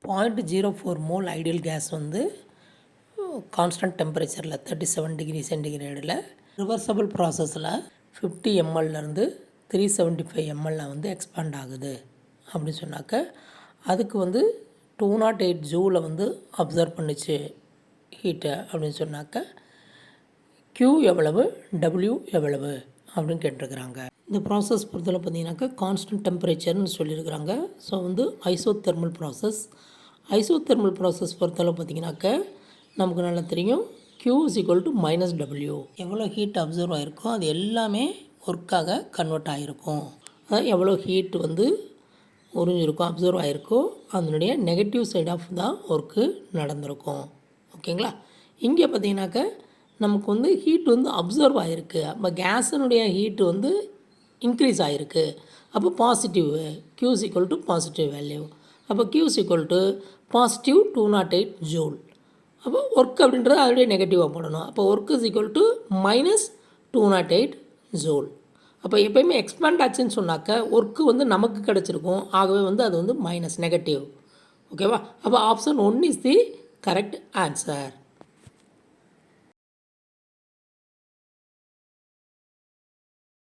0.04 mole ideal case வந்து constant டெம்பரேச்சரில் 37 degree சென்டிகிரேடில் reversible ப்ராசஸில் 50 mlலேருந்து 375 ml வந்து எக்ஸ்பேண்ட் ஆகுது அப்படின்னு சொன்னாக்க அதுக்கு வந்து 208 ஜூலை வந்து அப்சர்வ் பண்ணிச்சு ஹீட்டை அப்படின்னு சொன்னாக்க Q எவ்வளவு W எவ்வளவு அப்படின்னு கேட்டிருக்கிறாங்க. இந்த ப்ராசஸ் பொறுத்தவரை பார்த்தீங்கன்னாக்கா கான்ஸ்டன்ட் டெம்பரேச்சர்னு சொல்லியிருக்கிறாங்க. ஸோ வந்து ஐசோதெர்மல் ப்ராசஸ். ஐசோதெர்மல் ப்ராசஸ் பொறுத்தளவு பார்த்திங்கனாக்கா நமக்கு நல்லா தெரியும் Q -W. எவ்வளோ ஹீட் அப்சர்வ் ஆகிருக்கோ அது எல்லாமே ஒர்க்காக கன்வெர்ட் ஆகிருக்கும். அதாவது எவ்வளோ ஹீட் வந்து உறிஞ்சிருக்கும் அப்சர்வ் ஆகிருக்கோ அதனுடைய நெகட்டிவ் சைட் ஆஃப் தான் ஒர்க்கு நடந்திருக்கும். ஓகேங்களா. இங்கே பார்த்திங்கனாக்கா நமக்கு வந்து ஹீட் வந்து அப்சர்வ் ஆகிருக்கு. அப்போ கேஸினுடைய ஹீட்டு வந்து இன்க்ரீஸ் ஆகிருக்கு. அப்போ பாசிட்டிவ் Q பாசிட்டிவ் வேல்யூ. அப்போ Q பாசிட்டிவ் 208 ஜூல். அப்போ ஒர்க் அப்படின்றது அதோடைய நெகட்டிவாக போடணும். அப்போ ஒர்க் -208 ஜூல். அப்போ எப்போயுமே எக்ஸ்பேண்ட் ஆச்சுன்னு சொன்னாக்க ஒர்க்கு வந்து நமக்கு கிடச்சிருக்கும். ஆகவே வந்து அது வந்து மைனஸ் நெகட்டிவ். ஓகேவா. அப்போ option 1 is the correct answer.